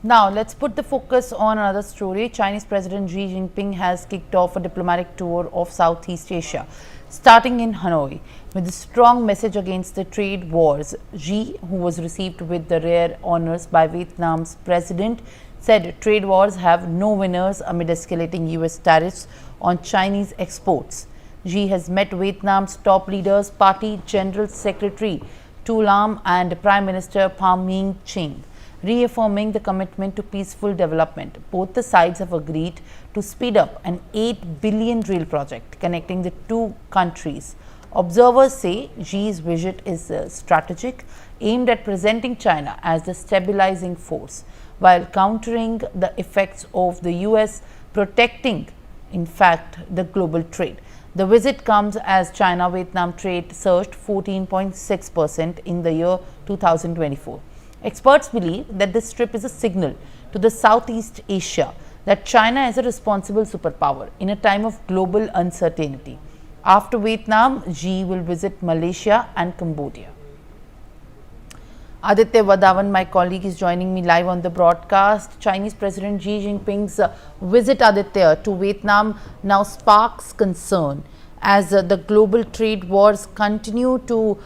Now, let's put the focus on another story. Chinese President Xi Jinping has kicked off a diplomatic tour of Southeast Asia, starting in Hanoi. With a strong message against the trade wars, Xi, who was received with the rare honors by Vietnam's president, said trade wars have no winners amid escalating US tariffs on Chinese exports. Xi has met Vietnam's top leaders, Party General Secretary Tu Lam and Prime Minister Pham Minh Chinh, reaffirming the commitment to peaceful development. Both the sides have agreed to speed up an 8 billion rail project connecting the two countries. Observers say Xi's visit is strategic, aimed at presenting China as the stabilizing force, while countering the effects of the US protecting, in fact, the global trade. The visit comes as China-Vietnam trade surged 14.6% in the year 2024. Experts believe that this trip is a signal to the Southeast Asia that China is a responsible superpower in a time of global uncertainty. After Vietnam, Xi will visit Malaysia and Cambodia. Aditya Vadavan, my colleague, is joining me live on the broadcast. Chinese President Xi Jinping's visit, Aditya, to Vietnam now sparks concern as the global trade wars continue to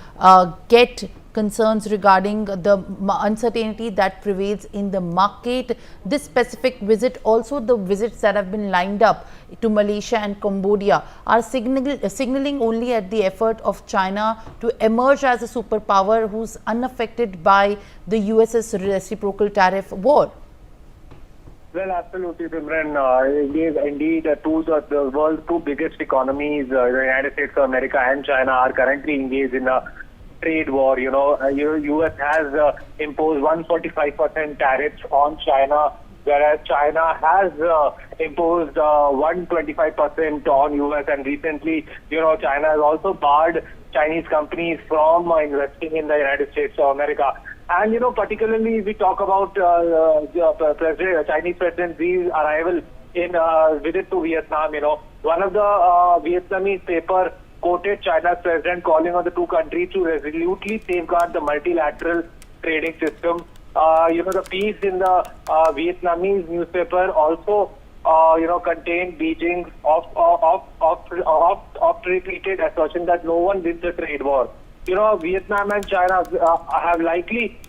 get concerns regarding the uncertainty that prevails in the market. This specific visit, also the visits that have been lined up to Malaysia and Cambodia, are signaling only at the effort of China to emerge as a superpower who's unaffected by the US's reciprocal tariff war. Well, absolutely, Simran. Indeed, the world's two biggest economies, the United States of America and China, are currently engaged in a trade war. U.S. has imposed 145% tariffs on China, whereas China has imposed 125% on U.S. And recently, China has also barred Chinese companies from investing in the United States of America. And, particularly if we talk about Chinese President Xi's arrival in visit to Vietnam, one of the Vietnamese paper quoted China's president calling on the two countries to resolutely safeguard the multilateral trading system. The piece in the Vietnamese newspaper also, contained Beijing's oft-repeated assertion that no one wins the trade war. Vietnam and China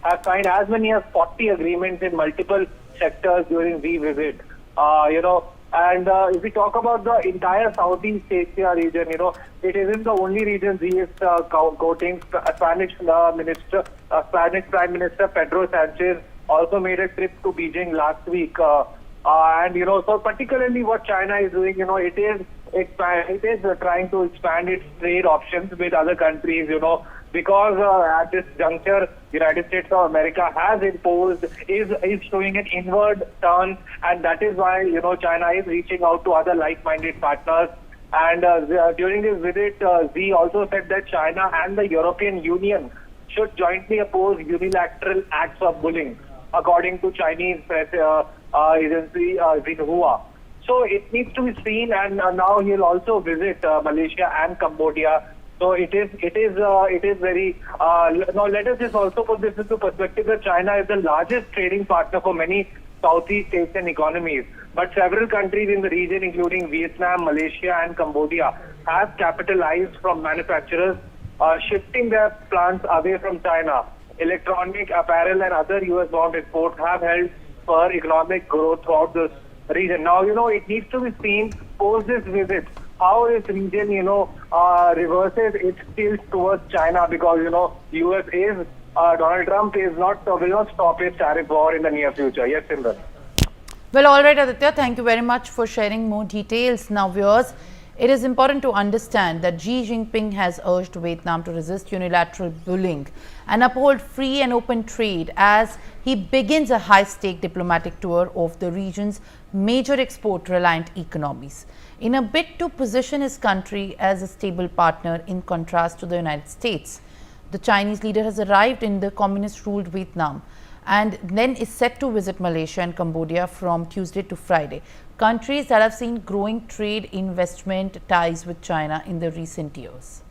have signed as many as 40 agreements in multiple sectors during the visit. And if we talk about the entire Southeast Asia region, it isn't the only region he is quoting. Spanish Prime Minister Pedro Sanchez also made a trip to Beijing last week. So particularly what China is doing, it is trying to expand its trade options with other countries, because at this juncture, United States of America is showing an inward turn, and that is why, China is reaching out to other like-minded partners. And during this visit, Xi also said that China and the European Union should jointly oppose unilateral acts of bullying, according to Chinese press agency Xinhua. So it needs to be seen, and now he'll also visit Malaysia and Cambodia. So it is very. Now let us just also put this into perspective that China is the largest trading partner for many Southeast Asian economies. But several countries in the region, including Vietnam, Malaysia, and Cambodia, have capitalized from manufacturers shifting their plants away from China. Electronic, apparel, and other US-bound exports have held for economic growth throughout this region. Now, it needs to be seen post this visit how this region, reverses its tilt towards China, because, US is, Donald Trump will not stop his tariff war in the near future. Yes, Simran. Well, all right, Aditya, thank you very much for sharing more details. Now, viewers, it is important to understand that Xi Jinping has urged Vietnam to resist unilateral bullying and uphold free and open trade as he begins a high-stake diplomatic tour of the region's major export-reliant economies, in a bid to position his country as a stable partner in contrast to the United States. The Chinese leader has arrived in the communist-ruled Vietnam and then is set to visit Malaysia and Cambodia from Tuesday to Friday, countries that have seen growing trade investment ties with China in the recent years.